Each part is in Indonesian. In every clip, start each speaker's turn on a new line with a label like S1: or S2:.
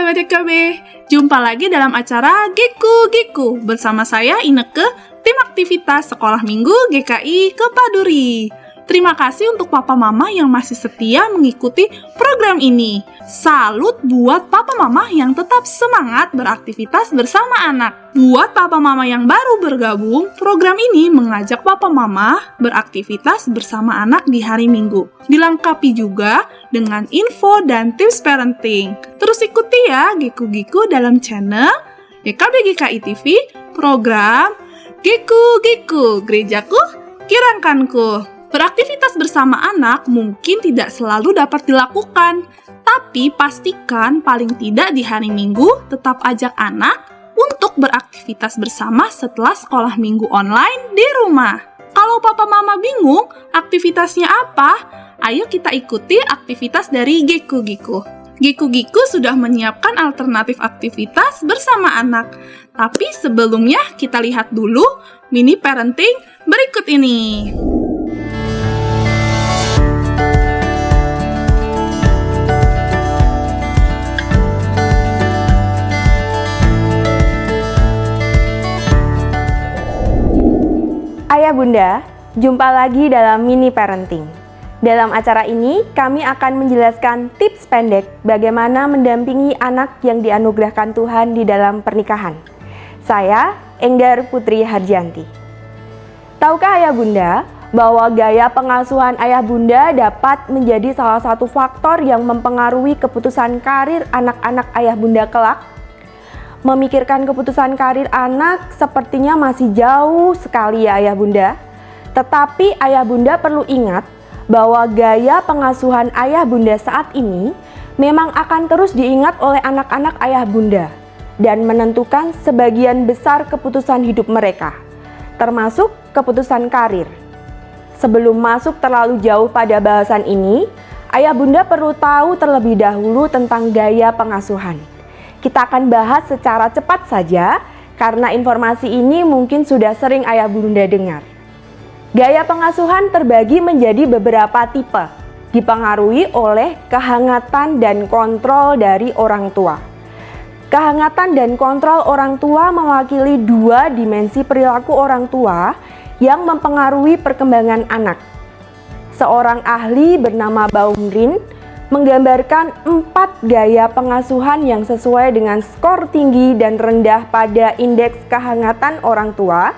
S1: Sobat YKB, jumpa lagi dalam acara Giku bersama saya Ineke, tim aktivitas Sekolah Minggu GKI Kepaduri. Terima kasih untuk papa mama yang masih setia mengikuti program ini. Salut buat papa mama yang tetap semangat beraktivitas bersama anak. Buat papa mama yang baru bergabung, program ini mengajak papa mama beraktivitas bersama anak di hari Minggu. Dilengkapi juga dengan info dan tips parenting. Terus ikuti ya Giku dalam channel YKB GKI TV, program Giku, Gerejaku, Kirangkanku. Beraktivitas bersama anak mungkin tidak selalu dapat dilakukan, tapi pastikan paling tidak di hari Minggu tetap ajak anak untuk beraktivitas bersama setelah sekolah minggu online di rumah. Kalau papa mama bingung aktivitasnya apa, ayo kita ikuti aktivitas dari Giku. Giku sudah menyiapkan alternatif aktivitas bersama anak. Tapi sebelumnya kita lihat dulu mini parenting berikut ini.
S2: Ayah Bunda, jumpa lagi dalam mini parenting. Dalam acara ini, kami akan menjelaskan tips pendek bagaimana mendampingi anak yang dianugerahkan Tuhan di dalam pernikahan. Saya, Enggar Putri Harjanti. Tahukah Ayah Bunda bahwa gaya pengasuhan Ayah Bunda dapat menjadi salah satu faktor yang mempengaruhi keputusan karir anak-anak Ayah Bunda kelak? Memikirkan keputusan karir anak sepertinya masih jauh sekali ya Ayah Bunda. Tetapi Ayah Bunda perlu ingat bahwa gaya pengasuhan Ayah Bunda saat ini memang akan terus diingat oleh anak-anak Ayah Bunda dan menentukan sebagian besar keputusan hidup mereka, termasuk keputusan karir. Sebelum masuk terlalu jauh pada bahasan ini, Ayah Bunda perlu tahu terlebih dahulu tentang gaya pengasuhan. Kita akan bahas secara cepat saja karena informasi ini mungkin sudah sering Ayah Bunda dengar. Gaya pengasuhan terbagi menjadi beberapa tipe, dipengaruhi oleh kehangatan dan kontrol dari orang tua. Kehangatan dan kontrol orang tua mewakili dua dimensi perilaku orang tua yang mempengaruhi perkembangan anak. Seorang ahli bernama Baumrind menggambarkan 4 gaya pengasuhan yang sesuai dengan skor tinggi dan rendah pada indeks kehangatan orang tua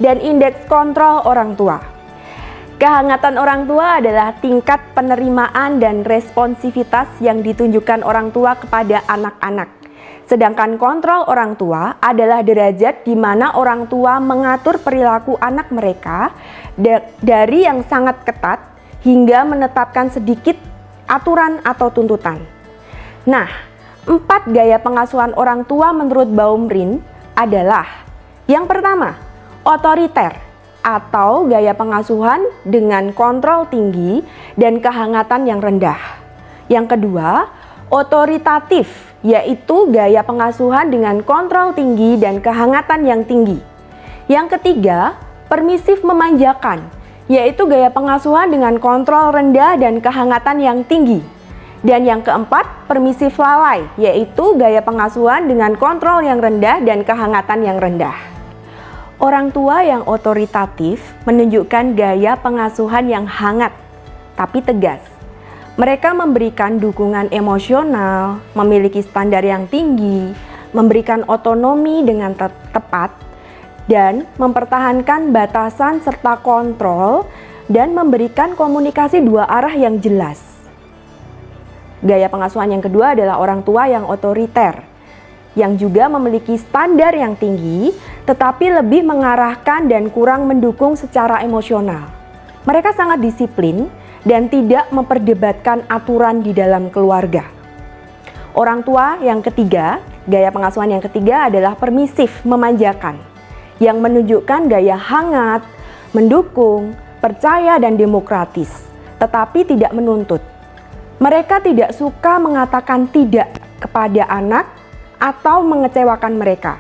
S2: dan indeks kontrol orang tua. Kehangatan orang tua adalah tingkat penerimaan dan responsivitas yang ditunjukkan orang tua kepada anak-anak. Sedangkan kontrol orang tua adalah derajat di mana orang tua mengatur perilaku anak mereka dari yang sangat ketat hingga menetapkan sedikit aturan atau tuntutan. Nah, 4 gaya pengasuhan orang tua menurut Baumrind adalah: yang pertama, otoriter atau gaya pengasuhan dengan kontrol tinggi dan kehangatan yang rendah. Yang kedua, otoritatif, yaitu gaya pengasuhan dengan kontrol tinggi dan kehangatan yang tinggi. Yang ketiga, permisif memanjakan, yaitu gaya pengasuhan dengan kontrol rendah dan kehangatan yang tinggi. Dan yang keempat, permisif lalai, yaitu gaya pengasuhan dengan kontrol yang rendah dan kehangatan yang rendah. Orang tua yang otoritatif menunjukkan gaya pengasuhan yang hangat, tapi tegas. Mereka memberikan dukungan emosional, memiliki standar yang tinggi, memberikan otonomi dengan tepat, dan mempertahankan batasan serta kontrol dan memberikan komunikasi dua arah yang jelas. Gaya pengasuhan yang kedua adalah orang tua yang otoriter, yang juga memiliki standar yang tinggi tetapi lebih mengarahkan dan kurang mendukung secara emosional. Mereka sangat disiplin dan tidak memperdebatkan aturan di dalam keluarga. Orang tua yang ketiga, gaya pengasuhan yang ketiga adalah permisif memanjakan, yang menunjukkan gaya hangat, mendukung, percaya dan demokratis, tetapi tidak menuntut. Mereka tidak suka mengatakan tidak kepada anak atau mengecewakan mereka.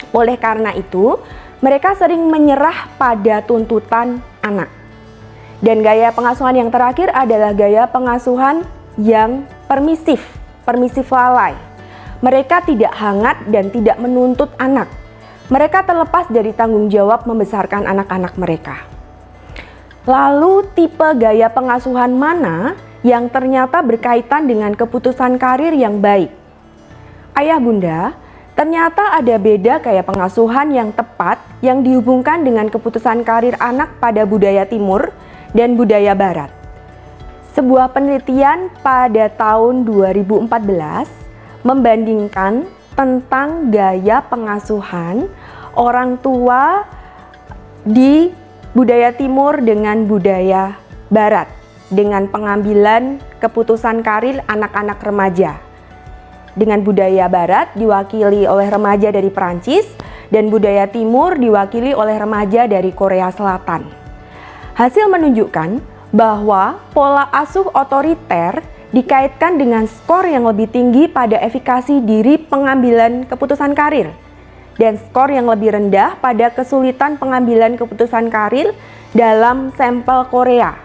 S2: Oleh karena itu, mereka sering menyerah pada tuntutan anak. Dan gaya pengasuhan yang terakhir adalah gaya pengasuhan yang permisif lalai. Mereka tidak hangat dan tidak menuntut anak. Mereka terlepas dari tanggung jawab membesarkan anak-anak mereka. Lalu tipe gaya pengasuhan mana yang ternyata berkaitan dengan keputusan karir yang baik? Ayah bunda, ternyata ada beda gaya pengasuhan yang tepat yang dihubungkan dengan keputusan karir anak pada budaya timur dan budaya barat. Sebuah penelitian pada tahun 2014 membandingkan tentang gaya pengasuhan orang tua di budaya timur dengan budaya barat dengan pengambilan keputusan karir anak-anak remaja. Dengan budaya barat diwakili oleh remaja dari Perancis dan budaya timur diwakili oleh remaja dari Korea Selatan. Hasil menunjukkan bahwa pola asuh otoriter dikaitkan dengan skor yang lebih tinggi pada efikasi diri pengambilan keputusan karir dan skor yang lebih rendah pada kesulitan pengambilan keputusan karir dalam sampel Korea.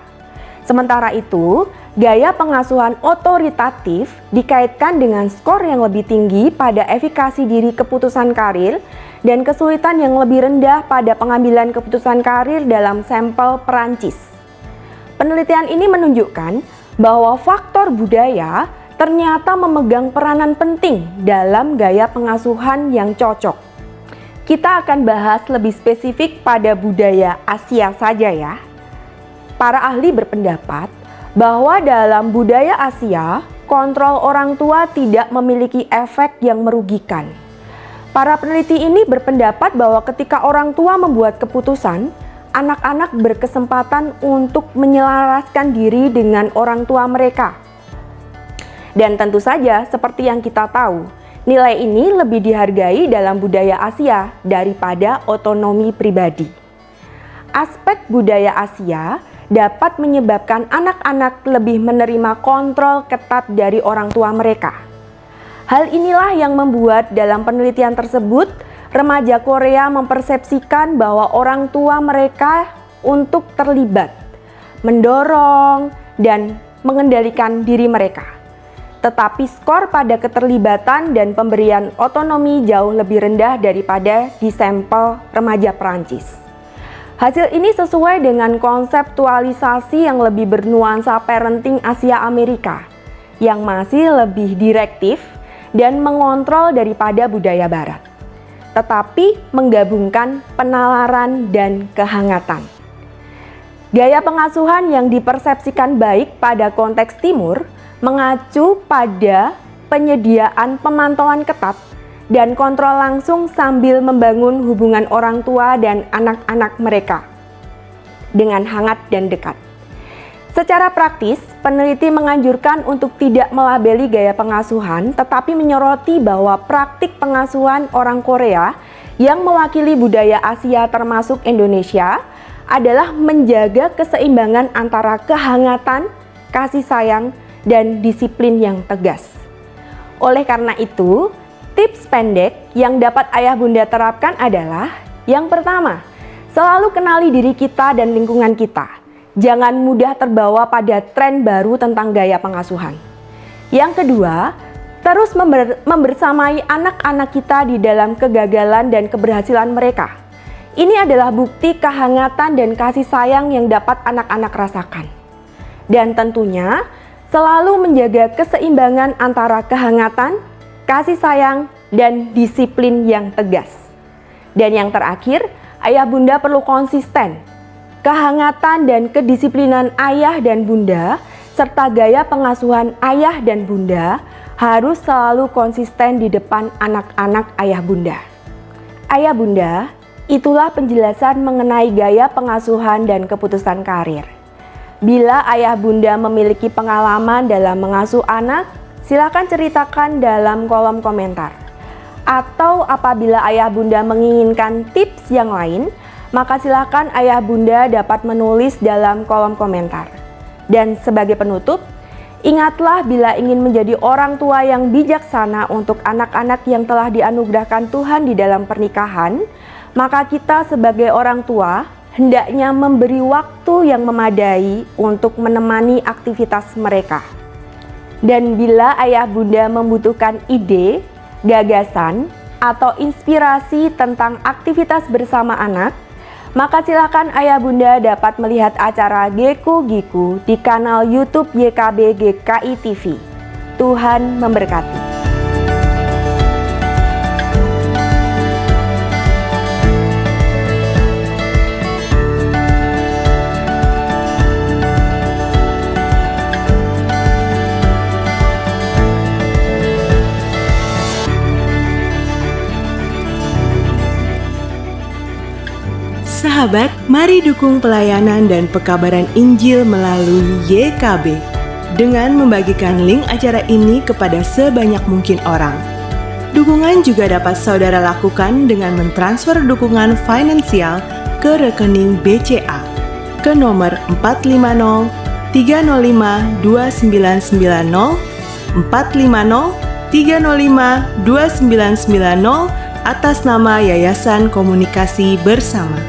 S2: Sementara itu, gaya pengasuhan otoritatif dikaitkan dengan skor yang lebih tinggi pada efikasi diri keputusan karir dan kesulitan yang lebih rendah pada pengambilan keputusan karir dalam sampel Perancis. Penelitian ini menunjukkan bahwa faktor budaya ternyata memegang peranan penting dalam gaya pengasuhan yang cocok. Kita akan bahas lebih spesifik pada budaya Asia saja ya. Para ahli berpendapat bahwa dalam budaya Asia, kontrol orang tua tidak memiliki efek yang merugikan. Para peneliti ini berpendapat bahwa ketika orang tua membuat keputusan, anak-anak berkesempatan untuk menyelaraskan diri dengan orang tua mereka. Dan tentu saja, seperti yang kita tahu, nilai ini lebih dihargai dalam budaya Asia daripada otonomi pribadi. Aspek budaya Asia dapat menyebabkan anak-anak lebih menerima kontrol ketat dari orang tua mereka. Hal inilah yang membuat dalam penelitian tersebut, remaja Korea mempersepsikan bahwa orang tua mereka untuk terlibat, mendorong, dan mengendalikan diri mereka. Tetapi skor pada keterlibatan dan pemberian otonomi jauh lebih rendah daripada di sampel remaja Perancis. Hasil ini sesuai dengan konseptualisasi yang lebih bernuansa parenting Asia Amerika, yang masih lebih direktif dan mengontrol daripada budaya Barat, tetapi menggabungkan penalaran dan kehangatan. Gaya pengasuhan yang dipersepsikan baik pada konteks timur mengacu pada penyediaan pemantauan ketat dan kontrol langsung sambil membangun hubungan orang tua dan anak-anak mereka dengan hangat dan dekat. Secara praktis, peneliti menganjurkan untuk tidak melabeli gaya pengasuhan, tetapi menyoroti bahwa praktik pengasuhan orang Korea yang mewakili budaya Asia termasuk Indonesia adalah menjaga keseimbangan antara kehangatan, kasih sayang, dan disiplin yang tegas. Oleh karena itu, tips pendek yang dapat ayah bunda terapkan adalah: yang pertama, selalu kenali diri kita dan lingkungan kita. Jangan mudah terbawa pada tren baru tentang gaya pengasuhan. Yang kedua, terus membersamai anak-anak kita di dalam kegagalan dan keberhasilan mereka. Ini adalah bukti kehangatan dan kasih sayang yang dapat anak-anak rasakan. Dan tentunya, selalu menjaga keseimbangan antara kehangatan, kasih sayang, dan disiplin yang tegas. Dan yang terakhir, ayah bunda perlu konsisten. Kehangatan dan kedisiplinan ayah dan bunda, serta gaya pengasuhan ayah dan bunda harus selalu konsisten di depan anak-anak ayah bunda. Ayah bunda, itulah penjelasan mengenai gaya pengasuhan dan keputusan karir. Bila ayah bunda memiliki pengalaman dalam mengasuh anak, silakan ceritakan dalam kolom komentar. Atau apabila ayah bunda menginginkan tips yang lain, maka silakan ayah bunda dapat menulis dalam kolom komentar. Dan sebagai penutup, ingatlah bila ingin menjadi orang tua yang bijaksana untuk anak-anak yang telah dianugerahkan Tuhan di dalam pernikahan, maka kita sebagai orang tua hendaknya memberi waktu yang memadai untuk menemani aktivitas mereka. Dan bila ayah bunda membutuhkan ide, gagasan, atau inspirasi tentang aktivitas bersama anak, maka silakan Ayah Bunda dapat melihat acara Geku Giku di kanal YouTube YKB GKI TV. Tuhan memberkati.
S3: Sahabat, mari dukung pelayanan dan pekabaran Injil melalui YKB dengan membagikan link acara ini kepada sebanyak mungkin orang. Dukungan juga dapat saudara lakukan dengan mentransfer dukungan finansial ke rekening BCA ke nomor 450 305 2990 450 305 2990 atas nama Yayasan Komunikasi Bersama.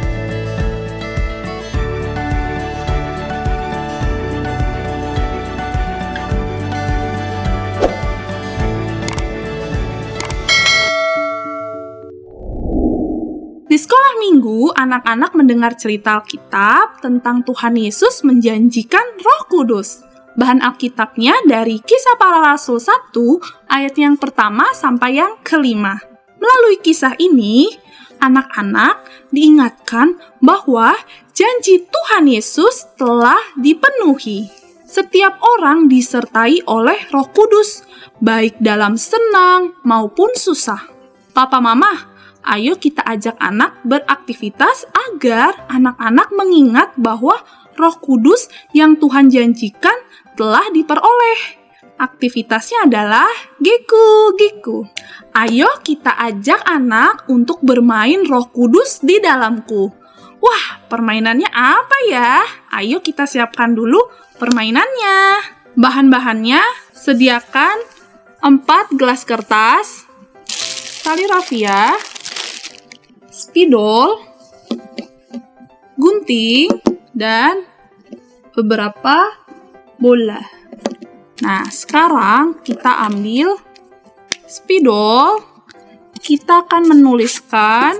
S1: Di sekolah minggu, anak-anak mendengar cerita Alkitab tentang Tuhan Yesus menjanjikan Roh Kudus. Bahan Alkitabnya dari Kisah Para Rasul 1 ayat yang pertama sampai yang kelima. Melalui kisah ini, anak-anak diingatkan bahwa janji Tuhan Yesus telah dipenuhi. Setiap orang disertai oleh Roh Kudus, baik dalam senang maupun susah. Papa Mama, ayo kita ajak anak beraktivitas agar anak-anak mengingat bahwa Roh Kudus yang Tuhan janjikan telah diperoleh. Aktivitasnya adalah Geku Giku. Ayo kita ajak anak untuk bermain Roh Kudus di dalamku. Wah, permainannya apa ya? Ayo kita siapkan dulu permainannya. Bahan-bahannya, sediakan 4 gelas kertas, tali rafia, spidol, gunting, dan beberapa bola. Nah, sekarang kita ambil spidol. Kita akan menuliskan.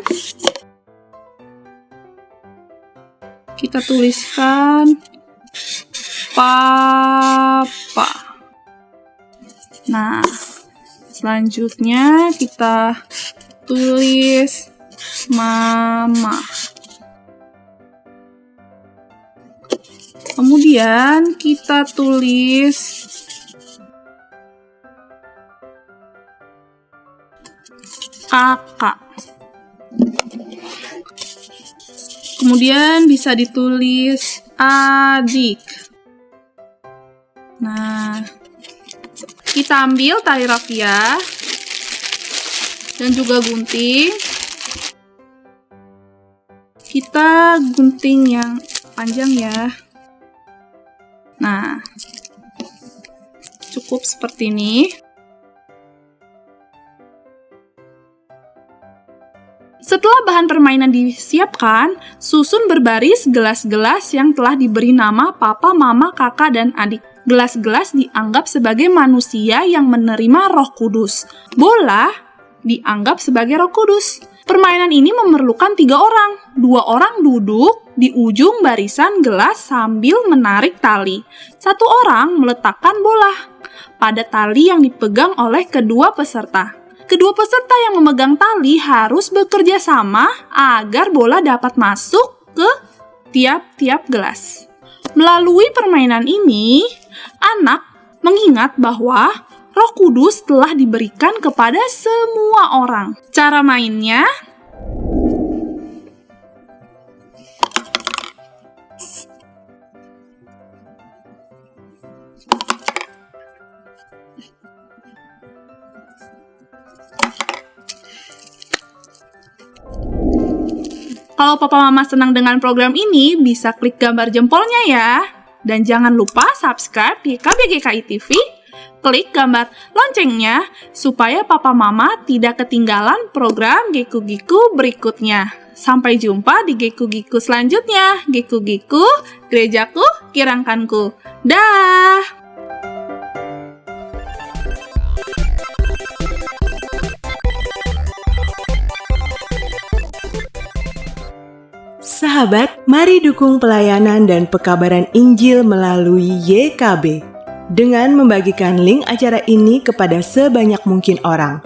S1: Kita tuliskan Papa. Nah, selanjutnya kita tulis Mama. Kemudian kita tulis Kakak. Kemudian bisa ditulis adik. Nah, kita ambil tali rafia dan juga gunting. Kita gunting yang panjang ya. Nah, cukup seperti ini. Setelah bahan permainan disiapkan, susun berbaris gelas-gelas yang telah diberi nama Papa, Mama, Kakak, dan Adik. Gelas-gelas dianggap sebagai manusia yang menerima Roh Kudus. Bola dianggap sebagai Roh Kudus. Permainan ini memerlukan 3 orang. 2 orang duduk di ujung barisan gelas sambil menarik tali. 1 orang meletakkan bola pada tali yang dipegang oleh kedua peserta. Kedua peserta yang memegang tali harus bekerja sama agar bola dapat masuk ke tiap-tiap gelas. Melalui permainan ini, anak mengingat bahwa Roh Kudus telah diberikan kepada semua orang. Cara mainnya, kalau Papa Mama senang dengan program ini, bisa klik gambar jempolnya ya. Dan jangan lupa subscribe di KBGKI TV, klik gambar loncengnya, supaya Papa Mama tidak ketinggalan program Geku Giku berikutnya. Sampai jumpa di Geku Giku selanjutnya. Geku Giku, gerejaku, kirangkanku. Dah!
S3: Sahabat, mari dukung pelayanan dan pekabaran Injil melalui YKB dengan membagikan link acara ini kepada sebanyak mungkin orang.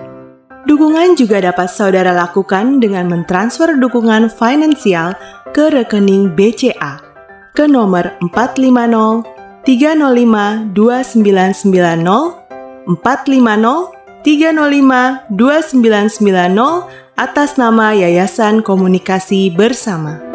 S3: Dukungan juga dapat saudara lakukan dengan mentransfer dukungan finansial ke rekening BCA ke nomor 450 305 2990 450 305 2990 atas nama Yayasan Komunikasi Bersama.